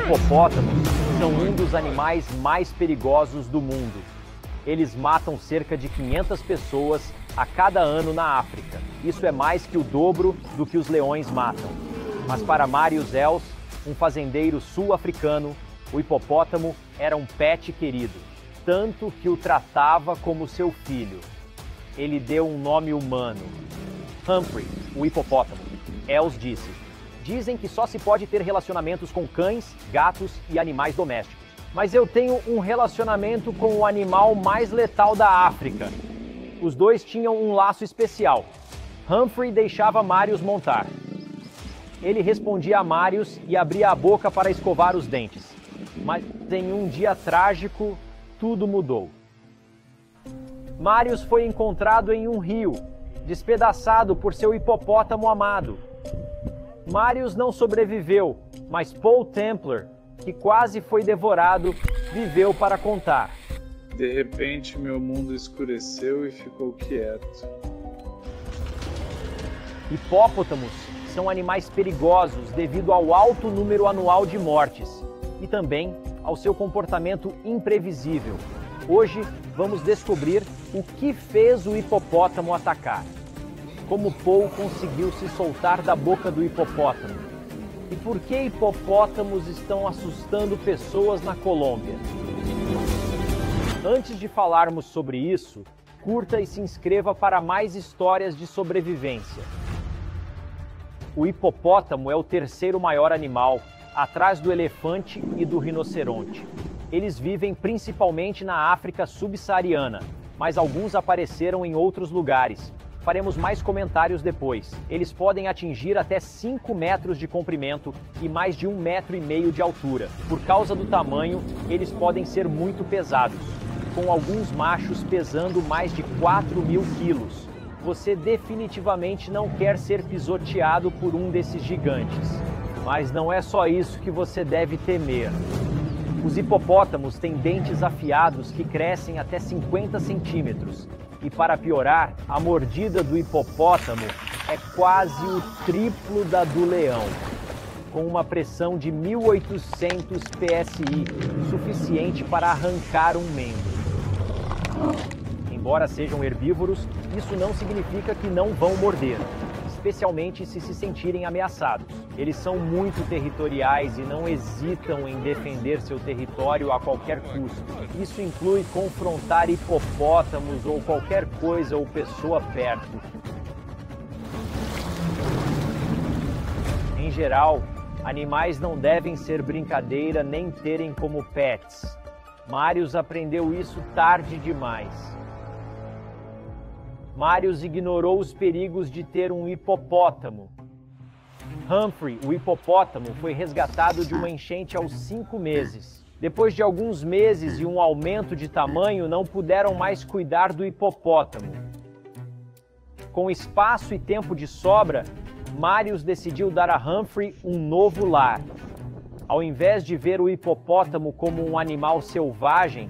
hipopótamos são um dos animais mais perigosos do mundo. Eles matam cerca de 500 pessoas a cada ano na África. Isso é mais que o dobro do que os leões matam. Mas para Marius Els, um fazendeiro sul-africano, o hipopótamo era um pet querido, tanto que o tratava como seu filho. Ele deu um nome humano: Humphrey, o hipopótamo. Els disse: dizem que só se pode ter relacionamentos com cães, gatos e animais domésticos. Mas eu tenho um relacionamento com o animal mais letal da África. Os dois tinham um laço especial. Humphrey deixava Marius montar. Ele respondia a Marius e abria a boca para escovar os dentes. Mas em um dia trágico, tudo mudou. Marius foi encontrado em um rio, despedaçado por seu hipopótamo amado. Marius não sobreviveu, mas Paul Templar, que quase foi devorado, viveu para contar. De repente, meu mundo escureceu e ficou quieto. Hipopótamos são animais perigosos devido ao alto número anual de mortes e também ao seu comportamento imprevisível. Hoje vamos descobrir o que fez o hipopótamo atacar, como Paul conseguiu se soltar da boca do hipopótamo e por que hipopótamos estão assustando pessoas na Colômbia. Antes de falarmos sobre isso, curta e se inscreva para mais histórias de sobrevivência. O hipopótamo é o terceiro maior animal, atrás do elefante e do rinoceronte. Eles vivem principalmente na África subsaariana, mas alguns apareceram em outros lugares. Faremos mais comentários depois. Eles podem atingir até 5 metros de comprimento e mais de 1,5 metro de altura. Por causa do tamanho, eles podem ser muito pesados, com alguns machos pesando mais de 4.000 quilos. Você definitivamente não quer ser pisoteado por um desses gigantes. Mas não é só isso que você deve temer. Os hipopótamos têm dentes afiados que crescem até 50 centímetros. E para piorar, a mordida do hipopótamo é quase o triplo da do leão, com uma pressão de 1.800 PSI, suficiente para arrancar um membro. Embora sejam herbívoros, isso não significa que não vão morder, especialmente se sentirem ameaçados. Eles são muito territoriais e não hesitam em defender seu território a qualquer custo. Isso inclui confrontar hipopótamos ou qualquer coisa ou pessoa perto. Em geral, animais não devem ser brincadeira nem terem como pets. Marius aprendeu isso tarde demais. Marius ignorou os perigos de ter um hipopótamo. Humphrey, o hipopótamo, foi resgatado de uma enchente aos 5 meses. Depois de alguns meses e um aumento de tamanho, não puderam mais cuidar do hipopótamo. Com espaço e tempo de sobra, Marius decidiu dar a Humphrey um novo lar. Ao invés de ver o hipopótamo como um animal selvagem,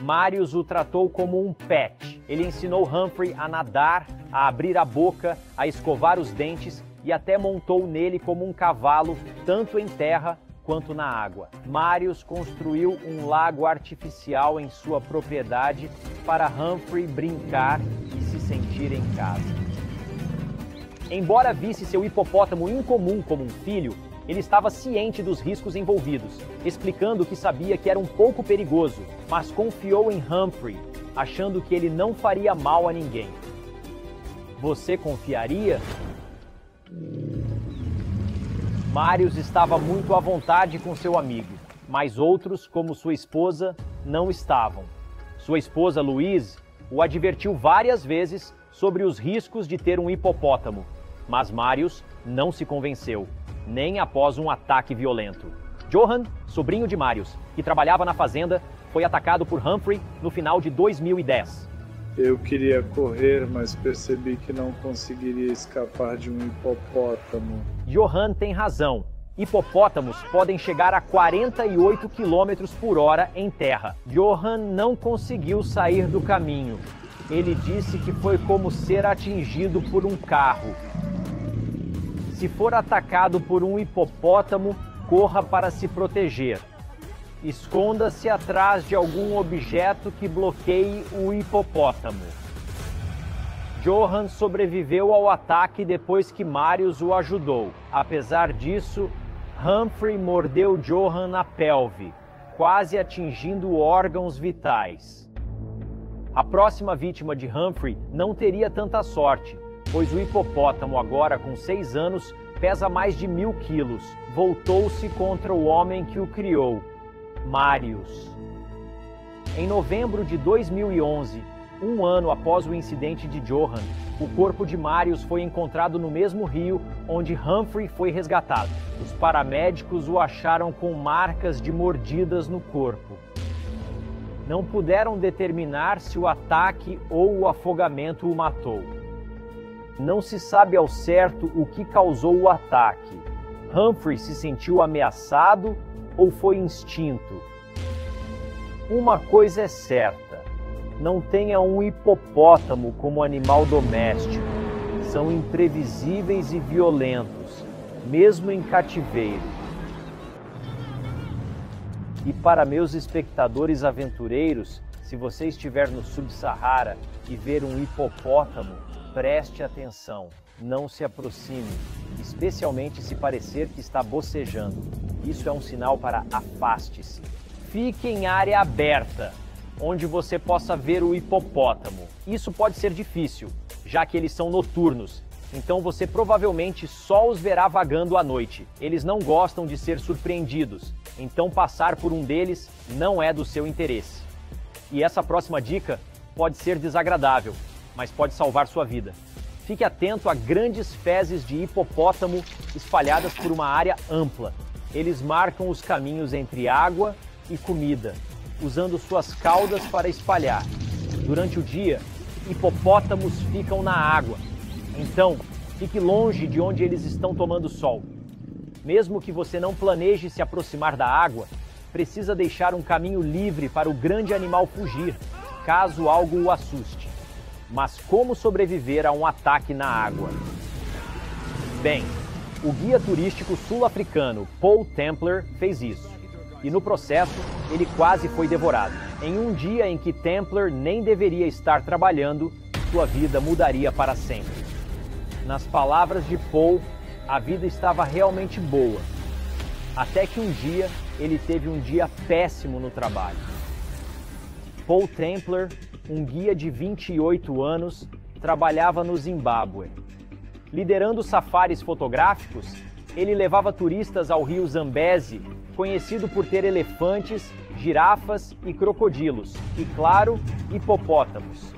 Marius o tratou como um pet. Ele ensinou Humphrey a nadar, a abrir a boca, a escovar os dentes e até montou nele como um cavalo, tanto em terra quanto na água. Marius construiu um lago artificial em sua propriedade para Humphrey brincar e se sentir em casa. Embora visse seu hipopótamo incomum como um filho, ele estava ciente dos riscos envolvidos, explicando que sabia que era um pouco perigoso, mas confiou em Humphrey, achando que ele não faria mal a ninguém. Você confiaria? Marius estava muito à vontade com seu amigo, mas outros, como sua esposa, não estavam. Sua esposa, Louise, o advertiu várias vezes sobre os riscos de ter um hipopótamo, mas Marius não se convenceu, nem após um ataque violento. Johan, sobrinho de Marius, que trabalhava na fazenda, foi atacado por Humphrey no final de 2010. Eu queria correr, mas percebi que não conseguiria escapar de um hipopótamo. Johan tem razão. Hipopótamos podem chegar a 48 km por hora em terra. Johan não conseguiu sair do caminho. Ele disse que foi como ser atingido por um carro. Se for atacado por um hipopótamo, corra para se proteger. Esconda-se atrás de algum objeto que bloqueie o hipopótamo. Johan sobreviveu ao ataque depois que Marius o ajudou. Apesar disso, Humphrey mordeu Johan na pelve, quase atingindo órgãos vitais. A próxima vítima de Humphrey não teria tanta sorte, pois o hipopótamo, agora com 6 anos, pesa mais de 1000 quilos. Voltou-se contra o homem que o criou, Marius. Em novembro de 2011, um ano após o incidente de Johan, o corpo de Marius foi encontrado no mesmo rio onde Humphrey foi resgatado. Os paramédicos o acharam com marcas de mordidas no corpo. Não puderam determinar se o ataque ou o afogamento o matou. Não se sabe ao certo o que causou o ataque. Humphrey se sentiu ameaçado ou foi instinto? Uma coisa é certa. Não tenha um hipopótamo como animal doméstico. São imprevisíveis e violentos, mesmo em cativeiro. E para meus espectadores aventureiros, se você estiver no Sub-Saara e ver um hipopótamo, preste atenção, não se aproxime, especialmente se parecer que está bocejando. Isso é um sinal para afaste-se. Fique em área aberta, onde você possa ver o hipopótamo. Isso pode ser difícil, já que eles são noturnos, então você provavelmente só os verá vagando à noite. Eles não gostam de ser surpreendidos, então passar por um deles não é do seu interesse. E essa próxima dica pode ser desagradável, mas pode salvar sua vida. Fique atento a grandes fezes de hipopótamo espalhadas por uma área ampla. Eles marcam os caminhos entre água e comida, usando suas caudas para espalhar. Durante o dia, hipopótamos ficam na água. Então, fique longe de onde eles estão tomando sol. Mesmo que você não planeje se aproximar da água, precisa deixar um caminho livre para o grande animal fugir, caso algo o assuste. Mas como sobreviver a um ataque na água? Bem, o guia turístico sul-africano Paul Templar fez isso. E no processo, ele quase foi devorado. Em um dia em que Templar nem deveria estar trabalhando, sua vida mudaria para sempre. Nas palavras de Paul, a vida estava realmente boa. Até que um dia, ele teve um dia péssimo no trabalho. Paul Templar, um guia de 28 anos, trabalhava no Zimbábue. Liderando safaris fotográficos, ele levava turistas ao rio Zambezi, conhecido por ter elefantes, girafas e crocodilos, e, claro, hipopótamos.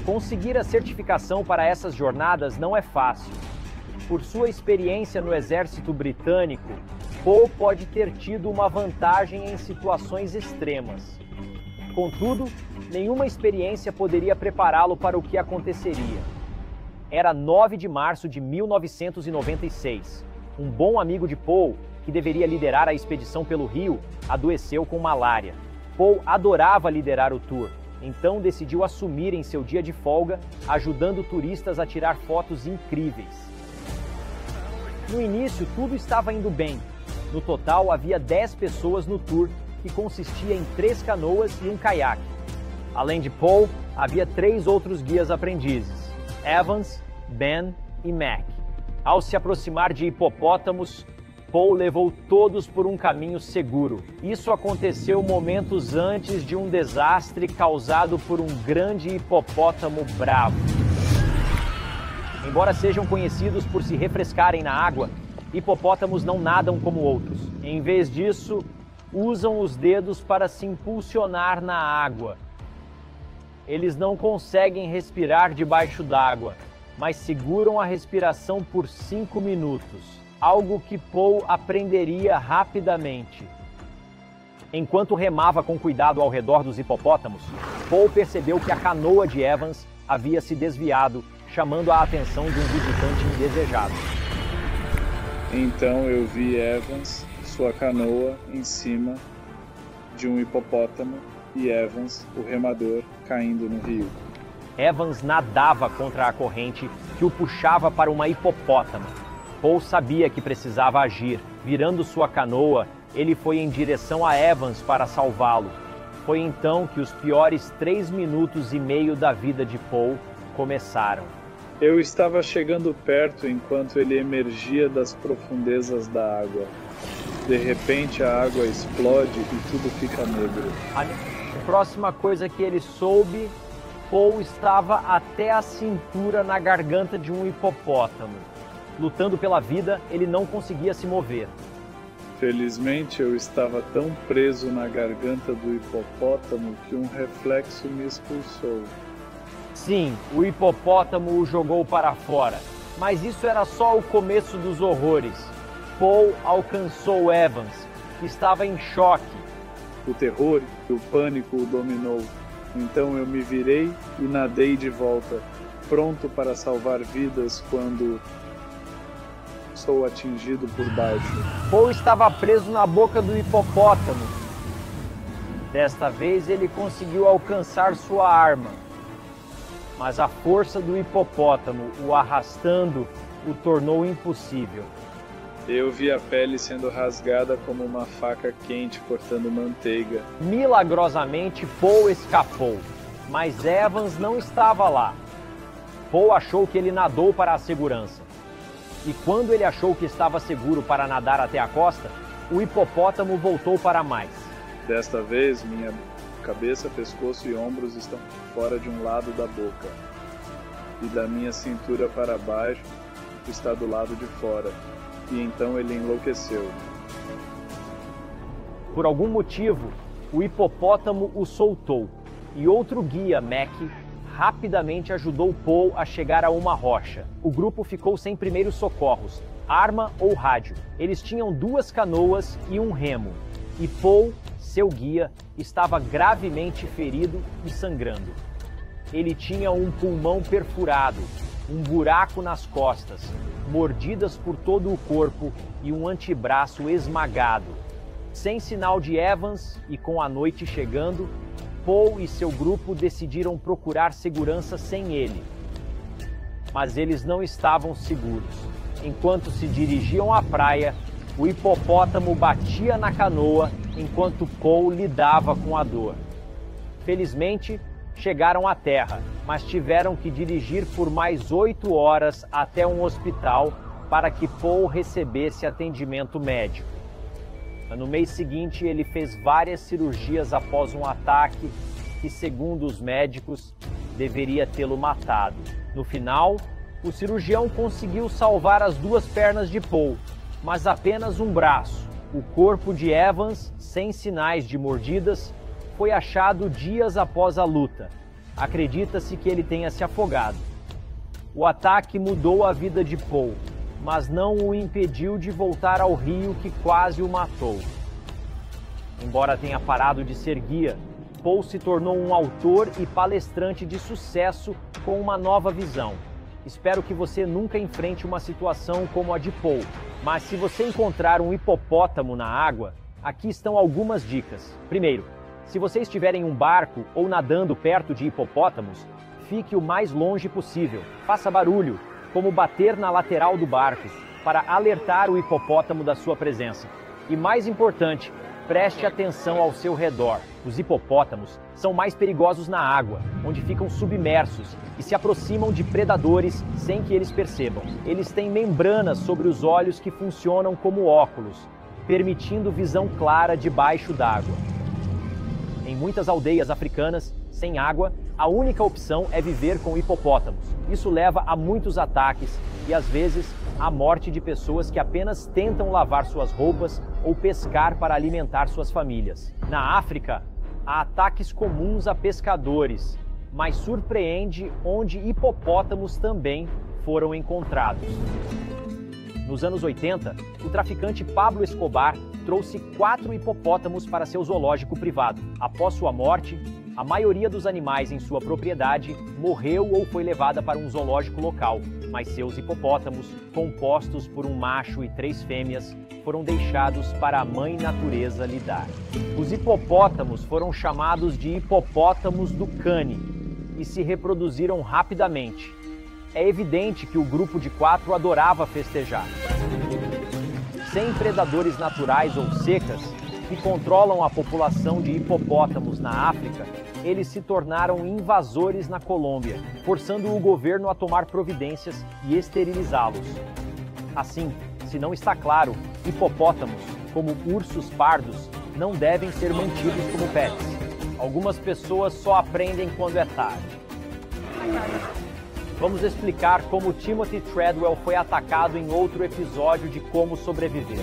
Conseguir a certificação para essas jornadas não é fácil. Por sua experiência no exército britânico, Paul pode ter tido uma vantagem em situações extremas. Contudo, nenhuma experiência poderia prepará-lo para o que aconteceria. Era 9 de março de 1996. Um bom amigo de Paul, que deveria liderar a expedição pelo rio, adoeceu com malária. Paul adorava liderar o tour, então decidiu assumir em seu dia de folga, ajudando turistas a tirar fotos incríveis. No início, tudo estava indo bem. No total, havia 10 pessoas no tour, que consistia em 3 canoas e um caiaque. Além de Paul, havia 3 outros guias aprendizes, Evans, Ben e Mac. Ao se aproximar de hipopótamos, Paul levou todos por um caminho seguro. Isso aconteceu momentos antes de um desastre causado por um grande hipopótamo bravo. Embora sejam conhecidos por se refrescarem na água, hipopótamos não nadam como outros. Em vez disso, usam os dedos para se impulsionar na água. Eles não conseguem respirar debaixo d'água, mas seguram a respiração por 5 minutos, algo que Paul aprenderia rapidamente. Enquanto remava com cuidado ao redor dos hipopótamos, Paul percebeu que a canoa de Evans havia se desviado, chamando a atenção de um visitante indesejado. Então eu vi Evans, sua canoa, em cima de um hipopótamo e Evans, o remador, caindo no rio. Evans nadava contra a corrente que o puxava para uma hipopótama. Paul sabia que precisava agir. Virando sua canoa, ele foi em direção a Evans para salvá-lo. Foi então que os piores 3 minutos e meio da vida de Paul começaram. Eu estava chegando perto enquanto ele emergia das profundezas da água. De repente a água explode e tudo fica negro. A próxima coisa que ele soube, Paul estava até a cintura na garganta de um hipopótamo. Lutando pela vida, ele não conseguia se mover. Felizmente eu estava tão preso na garganta do hipopótamo que um reflexo me expulsou. Sim, o hipopótamo o jogou para fora, mas isso era só o começo dos horrores. Paul alcançou Evans, que estava em choque. O terror e o pânico o dominou. Então eu me virei e nadei de volta, pronto para salvar vidas quando sou atingido por baixo. Paul estava preso na boca do hipopótamo. Desta vez ele conseguiu alcançar sua arma, mas a força do hipopótamo o arrastando o tornou impossível. Eu vi a pele sendo rasgada como uma faca quente cortando manteiga. Milagrosamente, Paul escapou, mas Evans não estava lá. Paul achou que ele nadou para a segurança. E quando ele achou que estava seguro para nadar até a costa, o hipopótamo voltou para mais. Desta vez, minha cabeça, pescoço e ombros estão fora de um lado da boca. E da minha cintura para baixo está do lado de fora. E então ele enlouqueceu. Por algum motivo, o hipopótamo o soltou. E outro guia, Mac, rapidamente ajudou Paul a chegar a uma rocha. O grupo ficou sem primeiros socorros, arma ou rádio. Eles tinham 2 canoas e um remo. E Paul, seu guia, estava gravemente ferido e sangrando. Ele tinha um pulmão perfurado, um buraco nas costas, mordidas por todo o corpo e um antebraço esmagado. Sem sinal de Evans e com a noite chegando, Paul e seu grupo decidiram procurar segurança sem ele. Mas eles não estavam seguros. Enquanto se dirigiam à praia, o hipopótamo batia na canoa enquanto Paul lidava com a dor. Felizmente, chegaram à terra, mas tiveram que dirigir por mais 8 horas até um hospital para que Paul recebesse atendimento médico. No mês seguinte, ele fez várias cirurgias após um ataque que, segundo os médicos, deveria tê-lo matado. No final, o cirurgião conseguiu salvar as 2 pernas de Paul, mas apenas um braço. O corpo de Evans, sem sinais de mordidas, foi achado dias após a luta. Acredita-se que ele tenha se afogado. O ataque mudou a vida de Paul, mas não o impediu de voltar ao rio que quase o matou. Embora tenha parado de ser guia, Paul se tornou um autor e palestrante de sucesso com uma nova visão. Espero que você nunca enfrente uma situação como a de Paul, mas se você encontrar um hipopótamo na água, aqui estão algumas dicas. Primeiro, se você estiver em um barco ou nadando perto de hipopótamos, fique o mais longe possível. Faça barulho, como bater na lateral do barco, para alertar o hipopótamo da sua presença. E mais importante, preste atenção ao seu redor. Os hipopótamos são mais perigosos na água, onde ficam submersos e se aproximam de predadores sem que eles percebam. Eles têm membranas sobre os olhos que funcionam como óculos, permitindo visão clara debaixo d'água. Em muitas aldeias africanas, sem água, a única opção é viver com hipopótamos. Isso leva a muitos ataques e, às vezes, à morte de pessoas que apenas tentam lavar suas roupas ou pescar para alimentar suas famílias. Na África, há ataques comuns a pescadores, mas surpreende onde hipopótamos também foram encontrados. Nos anos 80, o traficante Pablo Escobar trouxe 4 hipopótamos para seu zoológico privado. Após sua morte, a maioria dos animais em sua propriedade morreu ou foi levada para um zoológico local, mas seus hipopótamos, compostos por um macho e 3 fêmeas, foram deixados para a mãe natureza lidar. Os hipopótamos foram chamados de hipopótamos do Cane e se reproduziram rapidamente. É evidente que o grupo de 4 adorava festejar. Sem predadores naturais ou secas, que controlam a população de hipopótamos na África, eles se tornaram invasores na Colômbia, forçando o governo a tomar providências e esterilizá-los. Assim, se não está claro, hipopótamos, como ursos pardos, não devem ser mantidos como pets. Algumas pessoas só aprendem quando é tarde. Vamos explicar como Timothy Treadwell foi atacado em outro episódio de Como Sobreviver.